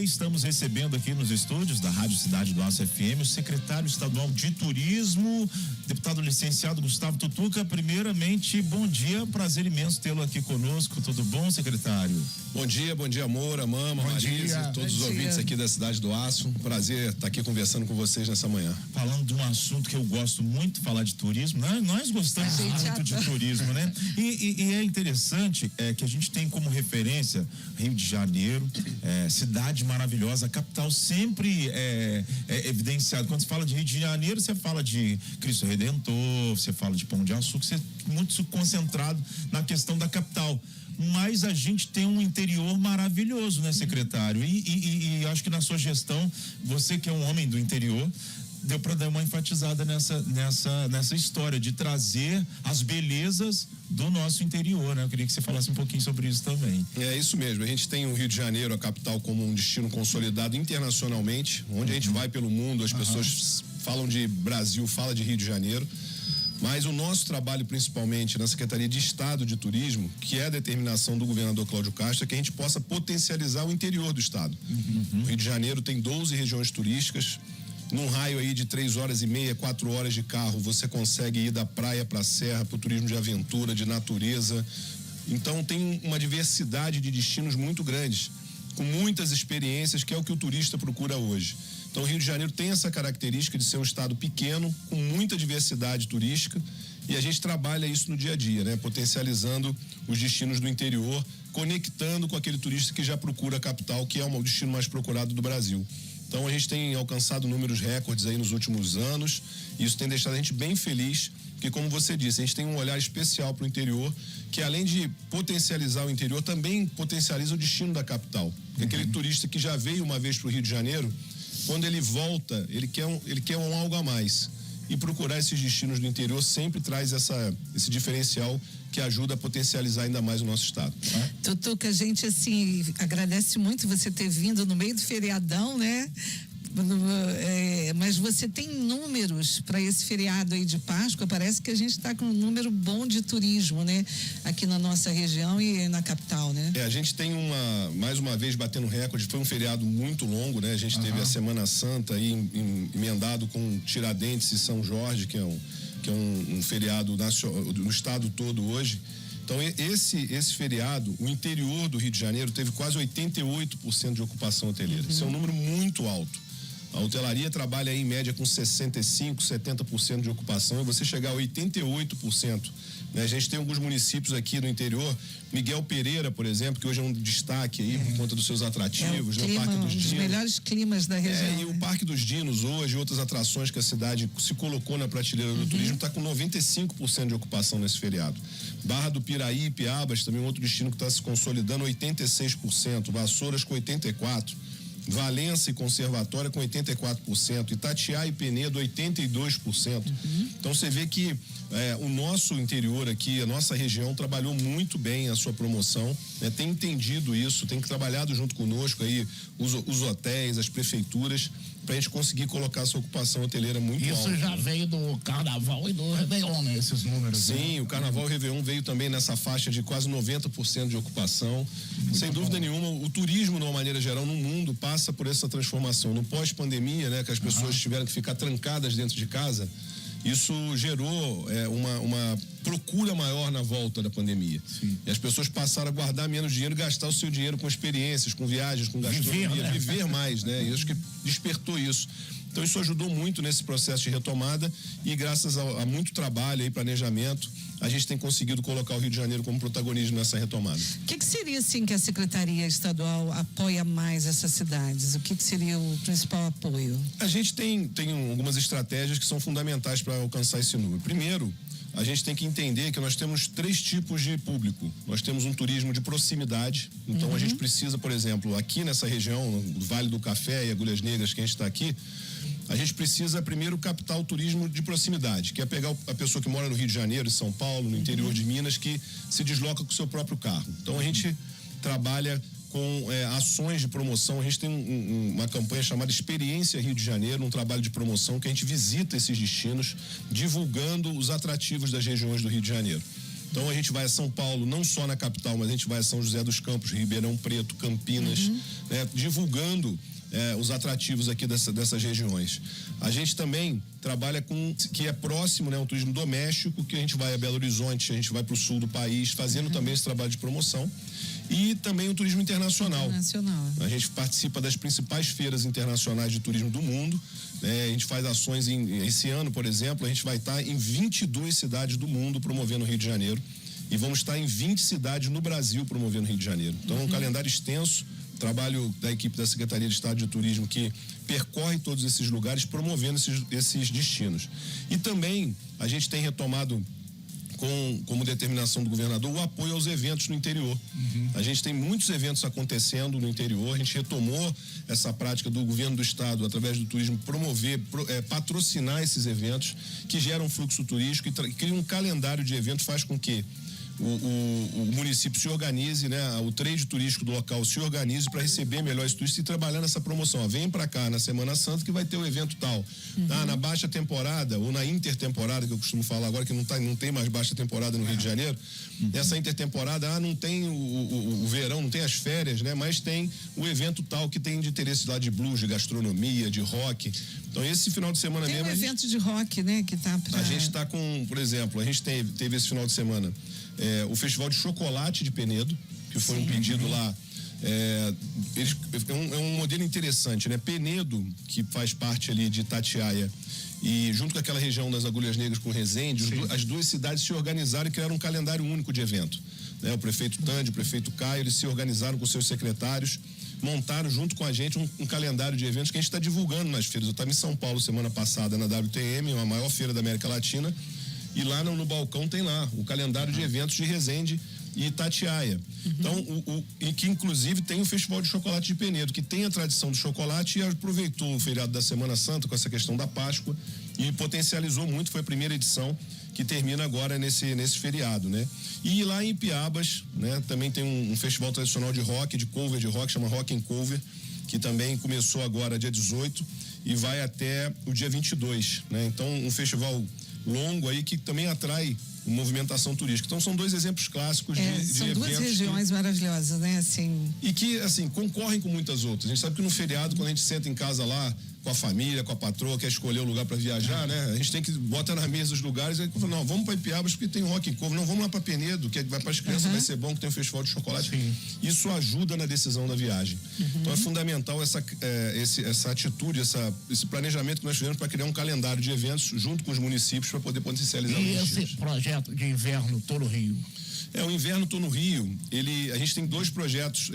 estamos recebendo aqui nos estúdios da Rádio Cidade do Aço FM o secretário estadual de Turismo, deputado licenciado Gustavo Tutuca. Primeiramente, bom dia, prazer imenso tê-lo aqui conosco. Tudo bom, secretário? Bom dia, Moura, Mama, Marisa, todos os ouvintes aqui da Cidade do Aço. Prazer estar aqui conversando com vocês nessa manhã. Falando de um assunto que eu gosto muito de falar de turismo, né? Nós gostamos muito de turismo, né? E é interessante que a gente tem como referência Rio de Janeiro, cidade maravilhosa, a capital sempre é evidenciado. Quando se fala de Rio de Janeiro, você fala de Cristo Redentor, você fala de Pão de Açúcar, você é muito concentrado na questão da capital. Mas a gente tem um interior maravilhoso, né, secretário? E acho que na sua gestão, você que é um homem do interior, deu para dar uma enfatizada nessa história de trazer as belezas do nosso interior, né? Eu queria que você falasse um pouquinho sobre isso também. É isso mesmo, a gente tem o Rio de Janeiro, a capital, como um destino consolidado internacionalmente, onde a gente vai pelo mundo, as pessoas falam de Brasil, fala de Rio de Janeiro, mas o nosso trabalho principalmente na Secretaria de Estado de Turismo, que é a determinação do governador Cláudio Castro, é que a gente possa potencializar o interior do estado. O Rio de Janeiro tem 12 regiões turísticas. Num raio aí de 3 horas e meia, 4 horas de carro, você consegue ir da praia para a serra, para o turismo de aventura, de natureza. Então tem uma diversidade de destinos muito grandes, com muitas experiências, que é o que o turista procura hoje. Então o Rio de Janeiro tem essa característica de ser um estado pequeno, com muita diversidade turística, e a gente trabalha isso no dia a dia, né? Potencializando os destinos do interior, conectando com aquele turista que já procura a capital, que é o destino mais procurado do Brasil. Então a gente tem alcançado números recordes aí nos últimos anos, e isso tem deixado a gente bem feliz, porque como você disse, a gente tem um olhar especial para o interior, que além de potencializar o interior, também potencializa o destino da capital. Porque aquele turista que já veio uma vez para o Rio de Janeiro, quando ele volta, ele quer um algo a mais. E procurar esses destinos do interior sempre traz esse diferencial que ajuda a potencializar ainda mais o nosso estado. Tutuca, a gente assim agradece muito você ter vindo no meio do feriadão, né? Mas você tem números para esse feriado aí de Páscoa? Parece que a gente está com um número bom de turismo, né? Aqui na nossa região e na capital, né? A gente tem mais uma vez batendo recorde. Foi um feriado muito longo, né? A gente teve a Semana Santa aí emendado com Tiradentes e São Jorge, que é um feriado no estado todo hoje. Então esse feriado, o interior do Rio de Janeiro teve quase 88% de ocupação hoteleira. Isso é um número muito alto. A hotelaria trabalha aí, em média com 65%, 70% de ocupação, e você chegar a 88%. Né? A gente tem alguns municípios aqui no interior, Miguel Pereira, por exemplo, que hoje é um destaque aí por conta dos seus atrativos, o Parque dos Dinos. Um dos melhores climas da região. E o Parque dos Dinos hoje, outras atrações que a cidade se colocou na prateleira do turismo, está com 95% de ocupação nesse feriado. Barra do Piraí e Piabas, também um outro destino que está se consolidando, 86%, Vassouras com 84%. Valença e Conservatória com 84%, Itatiaia e Penedo 82%. Então você vê que o nosso interior aqui, a nossa região trabalhou muito bem a sua promoção, né? Tem entendido isso, tem trabalhado junto conosco aí os hotéis, as prefeituras, para a gente conseguir colocar essa ocupação hoteleira muito alta. Isso já veio do Carnaval e do Réveillon, né? Esses números. Sim, o Carnaval e o Réveillon veio também nessa faixa de quase 90% de ocupação. Sem dúvida nenhuma, o turismo, de uma maneira geral, no mundo, passa por essa transformação. No pós-pandemia, né, que as pessoas tiveram que ficar trancadas dentro de casa, isso gerou uma procura maior na volta da pandemia. Sim. E as pessoas passaram a guardar menos dinheiro e gastar o seu dinheiro com experiências, com viagens, com gastronomia, viver mais, né? E acho que despertou isso. Então isso ajudou muito nesse processo de retomada, e graças a muito trabalho e planejamento, a gente tem conseguido colocar o Rio de Janeiro como protagonismo nessa retomada. O que seria, assim, que a Secretaria Estadual apoia mais essas cidades? O que seria o principal apoio? A gente tem algumas estratégias que são fundamentais para alcançar esse número. Primeiro, a gente tem que entender que nós temos 3 tipos de público. Nós temos um turismo de proximidade, então a gente precisa, por exemplo, aqui nessa região, no Vale do Café e Agulhas Negras, que a gente está aqui, a gente precisa primeiro captar o turismo de proximidade, que é pegar a pessoa que mora no Rio de Janeiro, em São Paulo, no interior de Minas, que se desloca com o seu próprio carro. Então a gente trabalha com ações de promoção. A gente tem uma campanha chamada Experiência Rio de Janeiro, um trabalho de promoção que a gente visita esses destinos, divulgando os atrativos das regiões do Rio de Janeiro. Então a gente vai a São Paulo, não só na capital, mas a gente vai a São José dos Campos, Ribeirão Preto, Campinas, né, divulgando os atrativos aqui dessas regiões. A gente também trabalha com, que é próximo, né, um turismo doméstico, que a gente vai a Belo Horizonte, a gente vai para o sul do país, fazendo também esse trabalho de promoção. E também o turismo internacional. A gente participa das principais feiras internacionais de turismo do mundo. A gente faz ações esse ano, por exemplo, a gente vai estar em 22 cidades do mundo promovendo o Rio de Janeiro. E vamos estar em 20 cidades no Brasil promovendo o Rio de Janeiro. Então é um calendário extenso. Trabalho da equipe da Secretaria de Estado de Turismo que percorre todos esses lugares promovendo esses destinos. E também a gente tem retomado como determinação do governador o apoio aos eventos no interior. A gente tem muitos eventos acontecendo no interior, a gente retomou essa prática do governo do estado através do turismo promover, patrocinar esses eventos que geram fluxo turístico e cria um calendário de eventos, faz com que o município se organize, né? O trade turístico do local se organize para receber melhor esse turista e trabalhar nessa promoção. Vem para cá na Semana Santa que vai ter o evento tal. Na baixa temporada ou na intertemporada, que eu costumo falar agora, que não tem mais baixa temporada no Rio de Janeiro. Essa intertemporada, não tem o verão, não tem as férias, né? Mas tem o evento tal que tem de interesse lá de blues, de gastronomia, de rock. Então esse final de semana tem mesmo... Tem um evento de rock, né? Que tá pra... A gente está com, por exemplo, a gente teve esse final de semana o Festival de Chocolate de Penedo, que foi um pedido lá. É um modelo interessante, né? Penedo, que faz parte ali de Itatiaia, e junto com aquela região das Agulhas Negras com Resende, as duas cidades se organizaram e criaram um calendário único de evento. Né? O prefeito Tandy, o prefeito Caio, eles se organizaram com seus secretários, montaram junto com a gente um calendário de eventos que a gente está divulgando nas feiras. Eu estava em São Paulo semana passada na WTM, a maior feira da América Latina, e lá no balcão tem lá o calendário de eventos de Resende e Itatiaia. Então, e que inclusive tem o Festival de Chocolate de Penedo, que tem a tradição do chocolate e aproveitou o feriado da Semana Santa com essa questão da Páscoa e potencializou muito. Foi a primeira edição que termina agora nesse feriado, né? E lá em Ipiabas, né, também tem um festival tradicional de rock, de cover de rock, chama Rock and Cover, que também começou agora dia 18 e vai até o dia 22, né? Então, um festival longo aí que também atrai movimentação turística. Então são dois exemplos clássicos de eventos. São duas regiões maravilhosas, né? Assim... E que, assim, concorrem com muitas outras. A gente sabe que no feriado, quando a gente senta em casa lá, com a família, com a patroa, quer escolher o lugar para viajar, né? A gente tem que botar na mesa os lugares e fala, não, vamos para Ipiabas porque tem Rock and Cover, não, vamos lá para Penedo, que vai para as crianças, vai ser bom, que tem um festival de chocolate. Isso ajuda na decisão da viagem. Então é fundamental essa atitude, esse planejamento que nós fizemos para criar um calendário de eventos junto com os municípios para poder potencializar e esse projeto de inverno Tô no Rio? O Inverno Tô no Rio, a gente tem dois projetos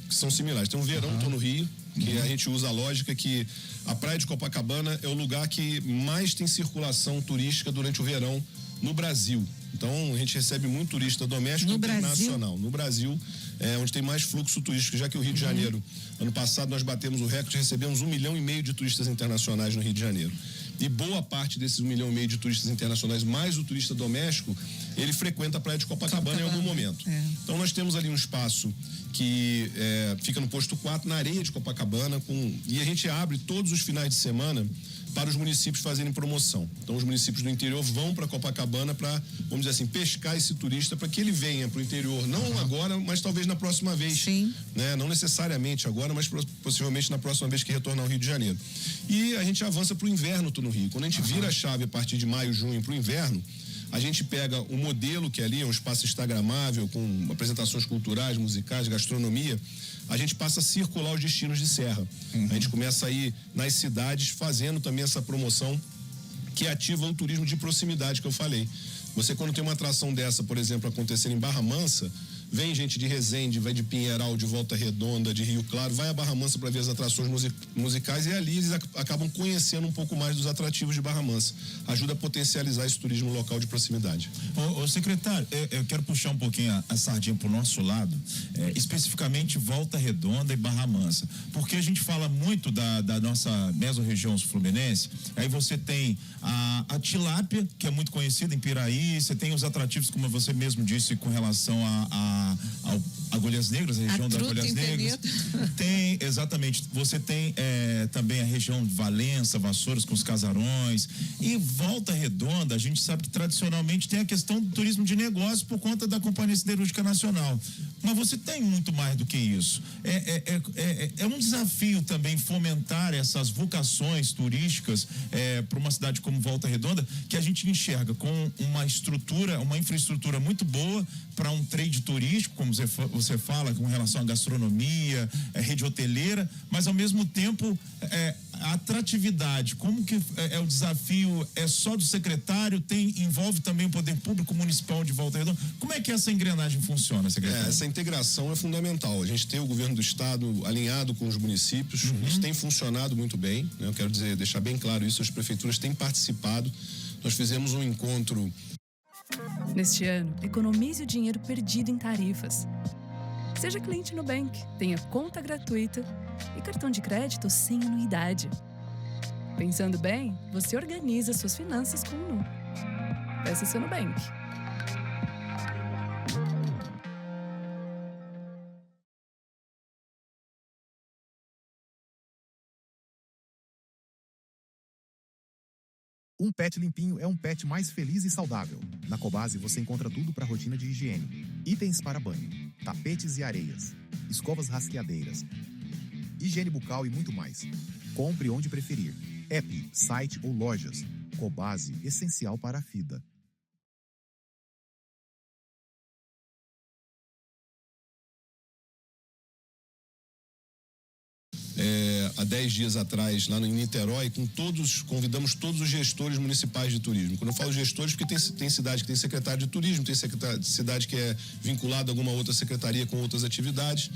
que são similares. Tem o Verão Tô no Rio, que a gente usa a lógica que a Praia de Copacabana é o lugar que mais tem circulação turística durante o verão no Brasil. Então, a gente recebe muito turista doméstico e internacional. No Brasil, onde tem mais fluxo turístico, já que o Rio de Janeiro, ano passado nós batemos o recorde, recebemos 1,5 milhão de turistas internacionais no Rio de Janeiro. E boa parte desses 1,5 milhão de turistas internacionais, mais o turista doméstico, ele frequenta a Praia de Copacabana em algum momento. Então, nós temos ali um espaço que fica no posto 4, na areia de Copacabana, e a gente abre todos os finais de semana para os municípios fazerem promoção. Então, os municípios do interior vão para Copacabana para, vamos dizer assim, pescar esse turista para que ele venha para o interior, não agora, mas talvez na próxima vez. Sim. Né? Não necessariamente agora, mas possivelmente na próxima vez que retornar ao Rio de Janeiro. E a gente avança para o inverno Tô no Rio. Quando a gente vira a chave a partir de maio, junho para o inverno, a gente pega o modelo que ali é um espaço instagramável, com apresentações culturais, musicais, gastronomia, a gente passa a circular os destinos de serra. A gente começa a ir nas cidades fazendo também essa promoção que ativa o turismo de proximidade que eu falei. Você, quando tem uma atração dessa, por exemplo, acontecendo em Barra Mansa, vem gente de Resende, vai de Pinheiral, de Volta Redonda, de Rio Claro, vai a Barra Mansa para ver as atrações musicais e ali eles acabam conhecendo um pouco mais dos atrativos de Barra Mansa. Ajuda a potencializar esse turismo local de proximidade. Ô secretário, eu quero puxar um pouquinho a sardinha pro nosso lado, especificamente Volta Redonda e Barra Mansa, porque a gente fala muito da nossa mesorregião fluminense, aí você tem a tilápia, que é muito conhecida em Piraí, você tem os atrativos, como você mesmo disse, com relação a a Agulhas Negras, a região A das Truta Agulhas em Negras. Tem, exatamente, você tem também a região de Valença, Vassouras com os casarões, e Volta Redonda, a gente sabe que tradicionalmente tem a questão do turismo de negócio por conta da Companhia Siderúrgica Nacional, mas você tem muito mais do que isso. É um desafio também fomentar essas vocações turísticas para uma cidade como Volta Redonda, que a gente enxerga com uma estrutura, uma infraestrutura muito boa para um trade turístico, como você fala, com relação à gastronomia, rede hoteleira, mas ao mesmo tempo a atratividade, como que o desafio só do secretário, envolve também o poder público municipal de Volta Redonda? Como é que essa engrenagem funciona, secretário? Essa integração é fundamental. A gente tem o governo do estado alinhado com os municípios, isso tem funcionado muito bem, né? Eu quero deixar bem claro isso, as prefeituras têm participado. Nós fizemos um encontro. Neste ano, economize o dinheiro perdido em tarifas. Seja cliente Nubank, tenha conta gratuita e cartão de crédito sem anuidade. Pensando bem, você organiza suas finanças com o Nu. Peça seu Nubank. Um pet limpinho é um pet mais feliz e saudável. Na Cobasi você encontra tudo para a rotina de higiene. Itens para banho, tapetes e areias, escovas rasqueadeiras, higiene bucal e muito mais. Compre onde preferir. App, site ou lojas. Cobasi, essencial para a vida. Há 10 dias atrás, lá em Niterói, convidamos todos os gestores municipais de turismo. Quando eu falo gestores, porque tem cidade que tem secretário de turismo, tem cidade que é vinculada a alguma outra secretaria com outras atividades.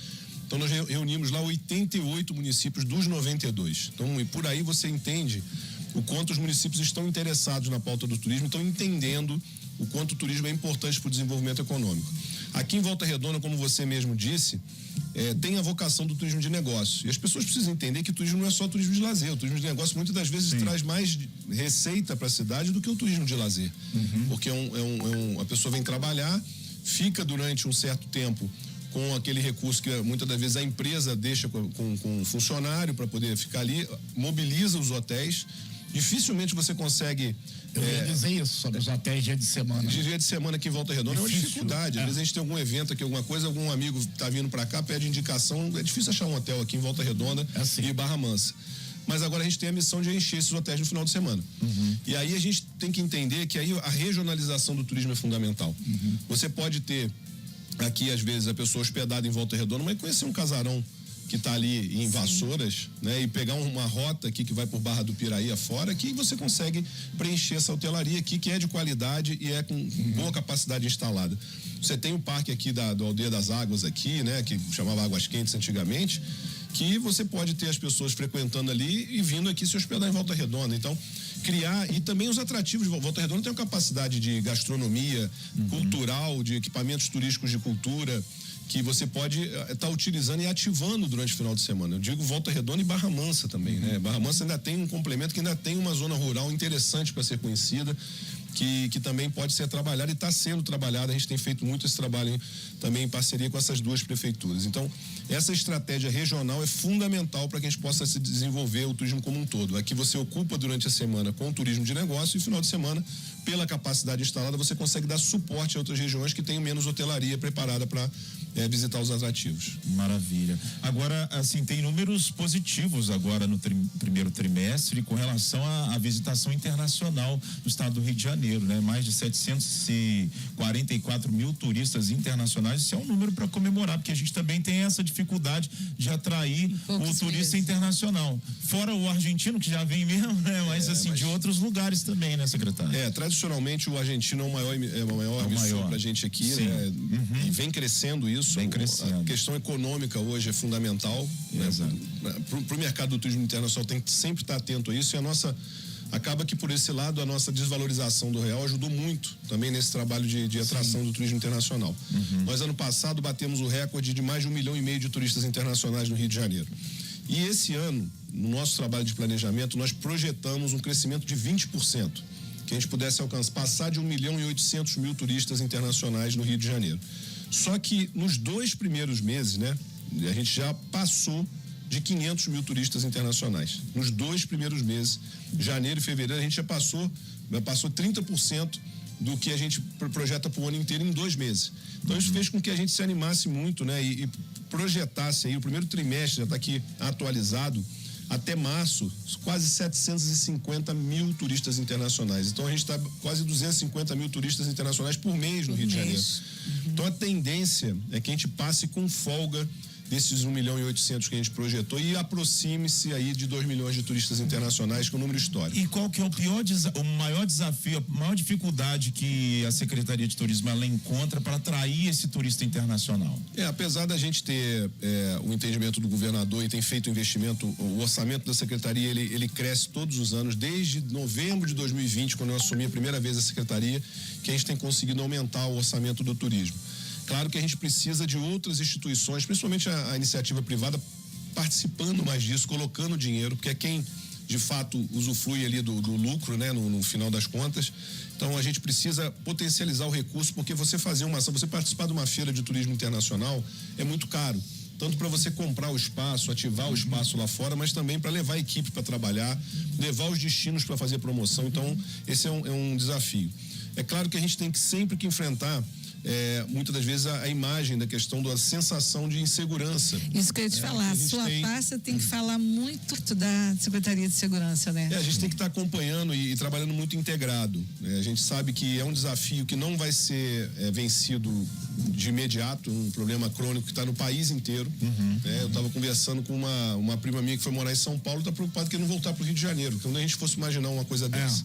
Então nós reunimos lá 88 municípios dos 92. Então, e por aí você entende o quanto os municípios estão interessados na pauta do turismo, estão entendendo o quanto o turismo é importante para o desenvolvimento econômico. Aqui em Volta Redonda, como você mesmo disse, tem a vocação do turismo de negócio. E as pessoas precisam entender que o turismo não é só turismo de lazer. O turismo de negócio muitas das vezes traz mais receita para a cidade do que o turismo de lazer. Porque a pessoa vem trabalhar, fica durante um certo tempo com aquele recurso que muitas das vezes a empresa deixa com um funcionário para poder ficar ali, mobiliza os hotéis. Dificilmente você consegue. Eu ia dizer isso sobre os hotéis dia de semana. Dia de semana aqui em Volta Redonda é uma dificuldade. Às vezes a gente tem algum evento aqui, alguma coisa, algum amigo tá vindo para cá, pede indicação. É difícil achar um hotel aqui em Volta Redonda e Barra Mansa. Mas agora a gente tem a missão de encher esses hotéis no final de semana. E aí a gente tem que entender que aí a regionalização do turismo é fundamental. Você pode ter aqui, às vezes, a pessoa hospedada em Volta Redonda, mas conhecer um casarão que está ali em Vassouras, né, e pegar uma rota aqui que vai por Barra do Piraí afora, que você consegue preencher essa hotelaria aqui, que é de qualidade e é com boa capacidade instalada. Você tem o parque aqui do Aldeia das Águas aqui, né, que chamava Águas Quentes antigamente, que você pode ter as pessoas frequentando ali e vindo aqui se hospedar em Volta Redonda. Então, criar, e também os atrativos de Volta Redonda tem uma capacidade de gastronomia, cultural, de equipamentos turísticos de cultura, que você pode estar utilizando e ativando durante o final de semana. Eu digo Volta Redonda e Barra Mansa também, né? Barra Mansa ainda tem um complemento, que ainda tem uma zona rural interessante para ser conhecida, que também pode ser trabalhada e está sendo trabalhada. A gente tem feito muito esse trabalho também em parceria com essas duas prefeituras. Então, essa estratégia regional é fundamental para que a gente possa se desenvolver o turismo como um todo. Aqui você ocupa durante a semana com o turismo de negócio e no final de semana, pela capacidade instalada, você consegue dar suporte a outras regiões que tenham menos hotelaria preparada para visitar os atrativos. Maravilha. Agora, assim, tem números positivos agora no primeiro trimestre com relação à visitação internacional do estado do Rio de Janeiro, né? Mais de 744 mil turistas internacionais. Isso é um número para comemorar, porque a gente também tem essa dificuldade de atrair o turista internacional. Fora o argentino, que já vem mesmo, né? Mas de outros lugares também, né, secretário? Tradicionalmente o argentino é o maior emissor pra gente aqui, né? E vem crescendo isso. Vem crescendo. A questão econômica hoje é fundamental, né? Pro mercado do turismo internacional tem que sempre estar atento a isso, e acaba que por esse lado a nossa desvalorização do real ajudou muito também nesse trabalho de atração do turismo internacional. Nós ano passado batemos o recorde de mais de 1,5 milhão de turistas internacionais no Rio de Janeiro. E esse ano, no nosso trabalho de planejamento, nós projetamos um crescimento de 20%, que a gente pudesse passar de 1,8 milhão turistas internacionais no Rio de Janeiro. Só que nos 2 primeiros meses, né, a gente já passou de 500 mil turistas internacionais. Nos 2 primeiros meses, janeiro e fevereiro, a gente já passou 30% do que a gente projeta para o ano inteiro em 2 meses. Então isso fez com que a gente se animasse muito, né, e projetasse aí, o primeiro trimestre já está aqui atualizado, até março, quase 750 mil turistas internacionais. Então a gente está quase 250 mil turistas internacionais por mês no Rio de Janeiro. Então a tendência é que a gente passe com folga desses 1.800.000 que a gente projetou e aproxime-se aí de 2 milhões de turistas internacionais, que é um número histórico. E qual que é o maior desafio, a maior dificuldade que a Secretaria de Turismo ela encontra para atrair esse turista internacional? Apesar da gente ter o entendimento do governador e tem feito investimento, o orçamento da Secretaria, ele cresce todos os anos, desde novembro de 2020, quando eu assumi a primeira vez a Secretaria, que a gente tem conseguido aumentar o orçamento do turismo. Claro que a gente precisa de outras instituições, principalmente a iniciativa privada, participando mais disso, colocando dinheiro, porque é quem de fato usufrui ali do lucro, né, no final das contas. Então a gente precisa potencializar o recurso, porque você fazer uma ação, você participar de uma feira de turismo internacional é muito caro. Tanto para você comprar o espaço, ativar o espaço lá fora, mas também para levar a equipe para trabalhar, levar os destinos para fazer promoção. Então esse é um desafio. É claro que a gente tem que sempre que enfrentar muitas das vezes a imagem da questão da sensação de insegurança. Isso que eu ia te falar, a sua pasta tem que falar muito da Secretaria de Segurança, né? A gente tem que estar acompanhando e trabalhando muito integrado, né? A gente sabe que é um desafio que não vai ser vencido de imediato, um problema crônico que está no país inteiro. Eu estava conversando com uma prima minha que foi morar em São Paulo, está preocupada que não voltar para o Rio de Janeiro, que quando a gente fosse imaginar uma coisa dessa.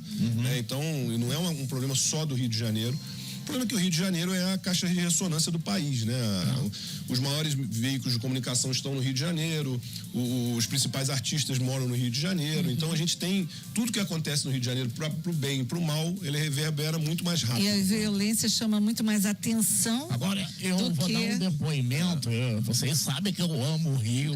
Então, não é um problema só do Rio de Janeiro. O problema é que o Rio de Janeiro é a caixa de ressonância do país, né? Os maiores veículos de comunicação estão no Rio de Janeiro, os principais artistas moram no Rio de Janeiro, então a gente tem tudo que acontece no Rio de Janeiro pro bem e pro mal, ele reverbera muito mais rápido. E a violência chama muito mais atenção. Agora, eu vou dar um depoimento, vocês sabem que eu amo o Rio,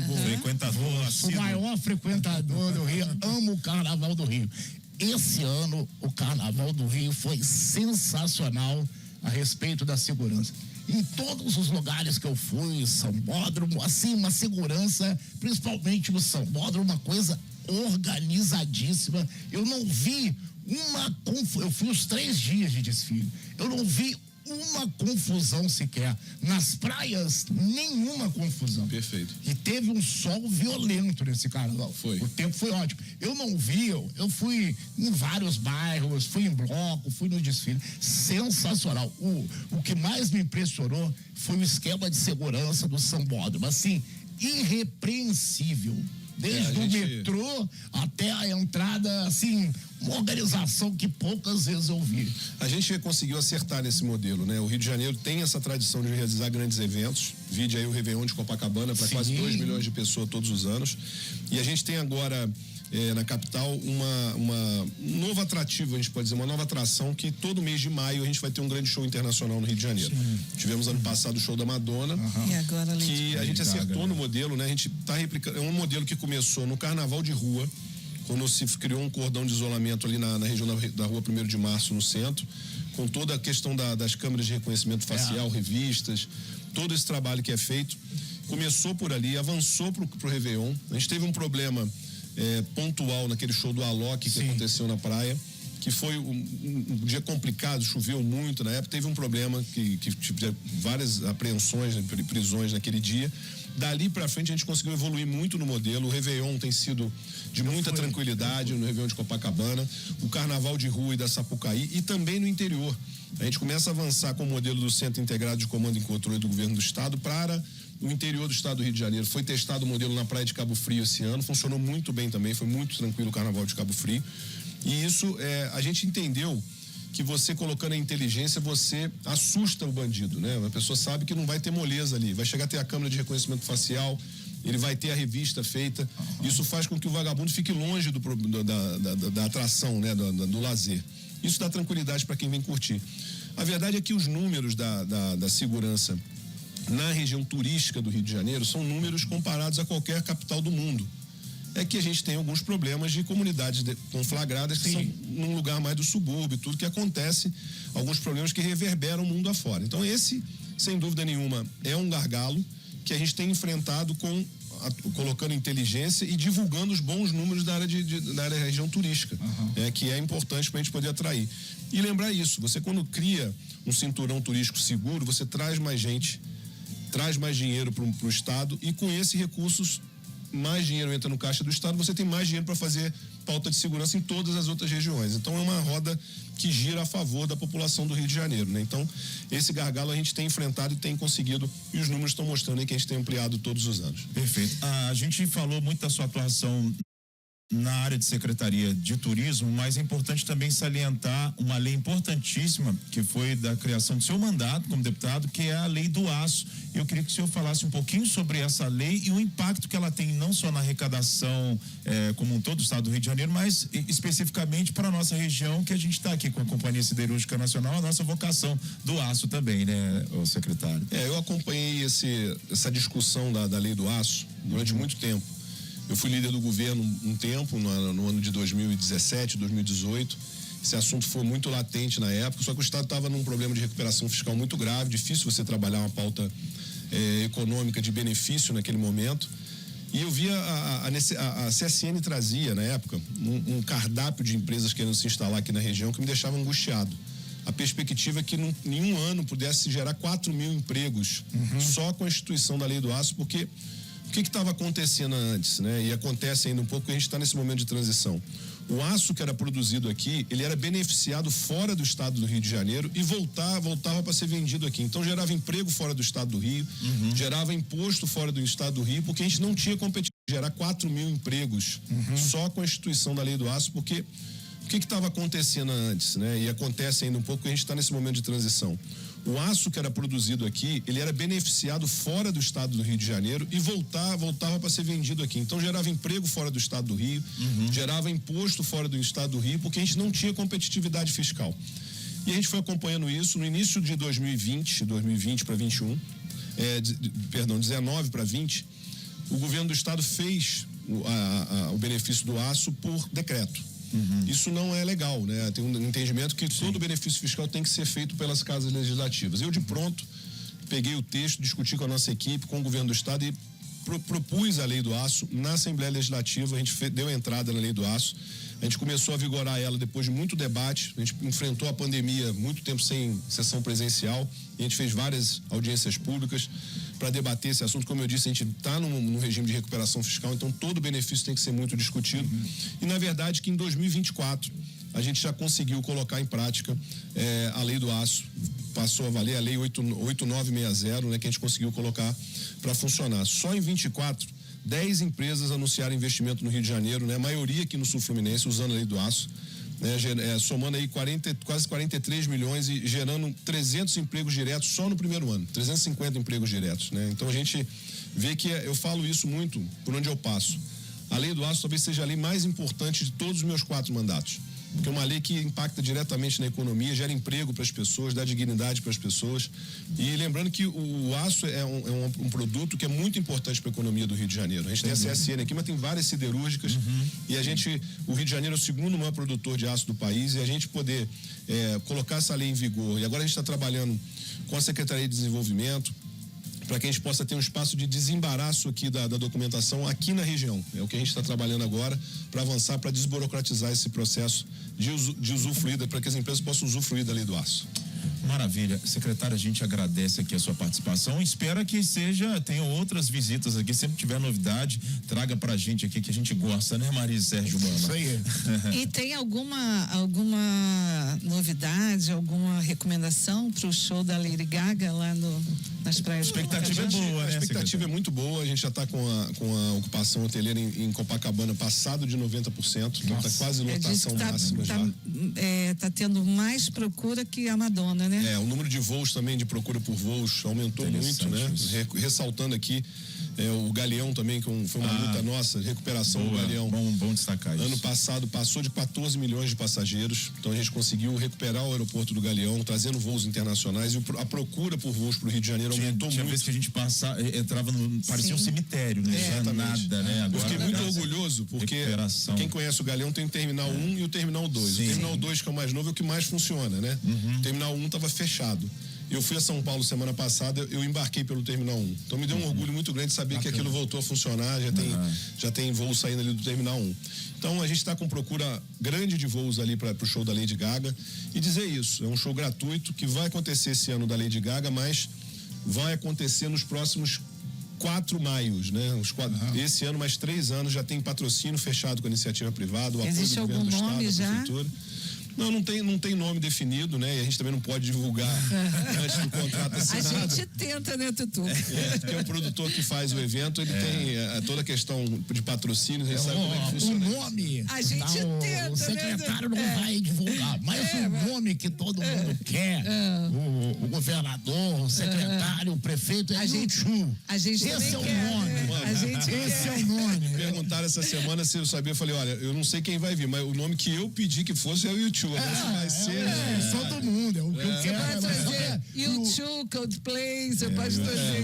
sou o maior frequentador do Rio, amo o Carnaval do Rio. Esse ano, o Carnaval do Rio foi sensacional a respeito da segurança. Em todos os lugares que eu fui, Sambódromo, assim, uma segurança, principalmente no Sambódromo, uma coisa organizadíssima. Eu não vi eu fui os 3 dias de desfile, eu não vi uma confusão sequer. Nas praias, nenhuma confusão. Perfeito. E teve um sol violento nesse carnaval. Foi. O tempo foi ótimo. Eu não vi, eu fui em vários bairros, fui em bloco, fui no desfile. Sensacional. O que mais me impressionou foi o esquema de segurança do Sambódromo. Assim, irrepreensível. Desde o metrô até a entrada, assim, uma organização que poucas vezes eu vi. A gente conseguiu acertar nesse modelo, né? O Rio de Janeiro tem essa tradição de realizar grandes eventos. Vide aí o Réveillon de Copacabana para quase 2 milhões de pessoas todos os anos. E a gente tem agora na capital um novo atrativo, a gente pode dizer, uma nova atração, que todo mês de maio a gente vai ter um grande show internacional no Rio de Janeiro. Tivemos ano passado o show da Madonna, E agora, que a gente acertou no modelo, né? A gente está replicando, é um modelo que começou no Carnaval de Rua, quando se criou um cordão de isolamento ali na região da Rua 1º de Março, no centro, com toda a questão das câmeras de reconhecimento facial, revistas, todo esse trabalho que é feito. Começou por ali, avançou pro Réveillon. A gente teve um problema pontual naquele show do Alok que aconteceu na praia, que foi um dia complicado, choveu muito na época, teve um problema que várias apreensões, prisões naquele dia. Dali para frente a gente conseguiu evoluir muito no modelo. O Réveillon tem sido de muita tranquilidade, no Réveillon de Copacabana, o Carnaval de Rua e da Sapucaí, e também no interior. A gente começa a avançar com o modelo do Centro Integrado de Comando e Controle do Governo do Estado para o interior do estado do Rio de Janeiro. Foi testado o modelo na praia de Cabo Frio esse ano, funcionou muito bem também, foi muito tranquilo o Carnaval de Cabo Frio. E isso, a gente entendeu que você colocando a inteligência, você assusta o bandido, né? A pessoa sabe que não vai ter moleza ali, vai chegar a ter a câmera de reconhecimento facial, ele vai ter a revista feita. Isso faz com que o vagabundo fique longe da atração, né? Do lazer. Isso dá tranquilidade para quem vem curtir. A verdade é que os números da segurança na região turística do Rio de Janeiro são números comparados a qualquer capital do mundo. É que a gente tem alguns problemas de comunidades conflagradas que são num lugar mais do subúrbio, tudo que acontece, alguns problemas que reverberam o mundo afora. Então esse sem dúvida nenhuma, é um gargalo que a gente tem enfrentado colocando inteligência e divulgando os bons números da área da região turística, que é importante para a gente poder atrair. E lembrar isso, você quando cria um cinturão turístico seguro, você traz mais gente, traz mais dinheiro para o Estado e com esses recursos, mais dinheiro entra no caixa do Estado, você tem mais dinheiro para fazer pauta de segurança em todas as outras regiões. Então é uma roda que gira a favor da população do Rio de Janeiro, né? Então esse gargalo a gente tem enfrentado e tem conseguido, e os números estão mostrando aí que a gente tem ampliado todos os anos. Perfeito. A gente falou muito da sua atuação na área de Secretaria de Turismo, mas é importante também salientar uma lei importantíssima que foi da criação do seu mandato como deputado, que é a Lei do Aço. Eu queria que o senhor falasse um pouquinho sobre essa lei e o impacto que ela tem não só na arrecadação como um todo do estado do Rio de Janeiro, mas especificamente para a nossa região, que a gente está aqui com a Companhia Siderúrgica Nacional, a nossa vocação do aço também, né, o secretário? Eu acompanhei essa discussão da Lei do Aço durante muito tempo. Eu fui líder do governo um tempo, no ano de 2017, 2018. Esse assunto foi muito latente na época, só que o Estado estava num problema de recuperação fiscal muito grave, difícil você trabalhar uma pauta econômica de benefício naquele momento. E eu via a CSN trazia, na época, um cardápio de empresas querendo se instalar aqui na região que me deixava angustiado. A perspectiva é que em um ano pudesse gerar 4 mil empregos só com a instituição da Lei do Aço, porque o que estava acontecendo antes, né? E acontece ainda um pouco, porque a gente está nesse momento de transição. O aço que era produzido aqui, ele era beneficiado fora do estado do Rio de Janeiro e voltava para ser vendido aqui. Então gerava emprego fora do estado do Rio, gerava imposto fora do estado do Rio, porque a gente não tinha competitividade. Gerar 4 mil empregos só com a instituição da Lei do Aço, porque o que estava acontecendo antes, né? E acontece ainda um pouco, porque a gente está nesse momento de transição. O aço que era produzido aqui, ele era beneficiado fora do estado do Rio de Janeiro e voltava para ser vendido aqui. Então gerava emprego fora do estado do Rio, gerava imposto fora do estado do Rio, porque a gente não tinha competitividade fiscal. E a gente foi acompanhando isso no início de 2020 para 21, 19 para 20, o governo do estado fez o benefício do aço por decreto. Isso não é legal, né? Tem um entendimento que todo benefício fiscal tem que ser feito pelas casas legislativas. Eu, de pronto, peguei o texto, discuti com a nossa equipe, com o governo do estado e propus a Lei do Aço na Assembleia Legislativa. A gente deu entrada na Lei do Aço. A gente começou a vigorar ela depois de muito debate. A gente enfrentou a pandemia muito tempo sem sessão presencial. E a gente fez várias audiências públicas para debater esse assunto. Como eu disse, a gente está num regime de recuperação fiscal, então todo benefício tem que ser muito discutido. E, na verdade, que em 2024 a gente já conseguiu colocar em prática a Lei do Aço. Passou a valer a Lei 8960, né, que a gente conseguiu colocar para funcionar. Só em 24, 10 empresas anunciaram investimento no Rio de Janeiro, né, a maioria aqui no Sul Fluminense, usando a Lei do Aço. Somando aí quase 43 milhões e gerando 300 empregos diretos só no primeiro ano, 350 empregos diretos, né? Então a gente vê que eu falo isso muito por onde eu passo. A Lei do Aço talvez seja a lei mais importante de todos os meus 4 mandatos, porque é uma lei que impacta diretamente na economia, gera emprego para as pessoas, dá dignidade para as pessoas. E lembrando que o aço é um produto que é muito importante para a economia do Rio de Janeiro. A gente tem a CSN aqui, mas tem várias siderúrgicas. E o Rio de Janeiro é o segundo maior produtor de aço do país, e a gente poder colocar essa lei em vigor. E agora a gente está trabalhando com a Secretaria de Desenvolvimento, para que a gente possa ter um espaço de desembaraço aqui da documentação aqui na região. É o que a gente está trabalhando agora para avançar, para desburocratizar esse processo de usufruir, para que as empresas possam usufruir da Lei do Aço. Maravilha. Secretário, a gente agradece aqui a sua participação. Espera que tenham outras visitas aqui. Sempre tiver novidade, traga pra gente aqui, que a gente gosta, né, Maria Sérgio Bama? Isso aí. E tem alguma novidade, alguma recomendação pro show da Lady Gaga lá nas praias? A expectativa é boa, né? A expectativa é muito boa. A gente já está com a ocupação hoteleira em Copacabana passado de 90%. Então está quase lotação máxima já. Tá tendo mais procura que a Madonna, né? O número de voos também, de procura por voos, aumentou muito, né? Ressaltando aqui, o Galeão também, que foi uma luta nossa, recuperação do Galeão. Bom destacar isso. Ano passado passou de 14 milhões de passageiros, então a gente conseguiu recuperar o aeroporto do Galeão, trazendo voos internacionais, e a procura por voos para o Rio de Janeiro aumentou muito. Tinha vez que a gente entrava parecia um cemitério, né? Nada, né? Agora, eu fiquei muito orgulhoso, porque quem conhece o Galeão tem o Terminal 1 e o Terminal 2. Sim. O Terminal 2, que é o mais novo, é o que mais funciona, né? O Terminal 1 estava fechado. Eu fui a São Paulo semana passada, eu embarquei pelo Terminal 1. Então me deu um orgulho muito grande saber que aquilo voltou a funcionar, já tem voo saindo ali do Terminal 1. Então a gente está com procura grande de voos ali para o show da Lady Gaga. E dizer isso, é um show gratuito que vai acontecer esse ano da Lady Gaga, mas vai acontecer nos próximos 4 maios, né? Esse ano, mais 3 anos, já tem patrocínio fechado com a iniciativa privada, o apoio do governo do estado, da prefeitura. Não tem nome definido, né? E a gente também não pode divulgar antes do contrato assinado. A gente tenta, né, Tutu? Porque o produtor que faz o evento, ele tem toda a questão de patrocínio, a gente sabe como é que funciona. O nome, a gente tenta, o secretário não vai divulgar, mas o nome que todo mundo quer, o governador, o secretário, o prefeito, é YouTube. Esse é o nome. Esse é o nome. Me perguntaram essa semana se eu sabia, eu falei, olha, eu não sei quem vai vir, mas o nome que eu pedi que fosse é o YouTube. Vai ser todo mundo, é o que eu quero. Você pode trazer YouTube, Coldplay, você pode trazer.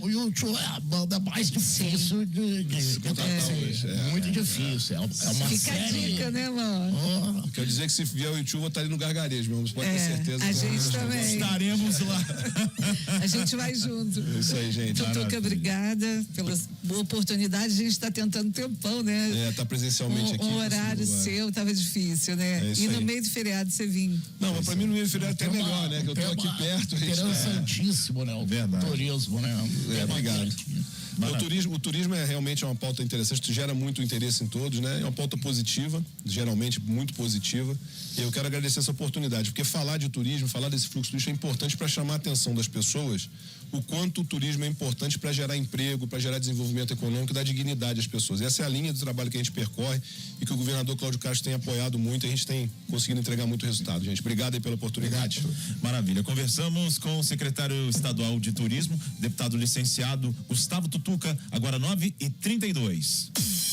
O YouTube é a banda mais difícil de acontecer. Muito difícil. É uma Fica série. a dica, né, mano? Quer dizer que se vier o YouTube, eu vou estar ali no gargarejo, meu. Você pode ter certeza. A gente também. Estaremos lá. A gente vai junto. Isso aí, gente. Tutuca, obrigada pela boa oportunidade. A gente está tentando tempão, né? Tá presencialmente aqui. O horário seu estava difícil, né? E no meio do feriado você vinha. Não, mas pra mim no meio do feriado até melhor, né? Que eu tô aqui perto. Interessantíssimo, né? O turismo, né? Obrigado. O turismo é realmente uma pauta interessante, gera muito interesse em todos, né? É uma pauta positiva, geralmente muito positiva. E eu quero agradecer essa oportunidade, porque falar de turismo, falar desse fluxo turístico é importante para chamar a atenção das pessoas o quanto o turismo é importante para gerar emprego, para gerar desenvolvimento econômico e dar dignidade às pessoas. Essa é a linha do trabalho que a gente percorre e que o governador Cláudio Castro tem apoiado muito e a gente tem conseguido entregar muito resultado, gente. Obrigado aí pela oportunidade. Maravilha. Conversamos com o secretário estadual de turismo, deputado licenciado Gustavo Tutuca, agora 9h32.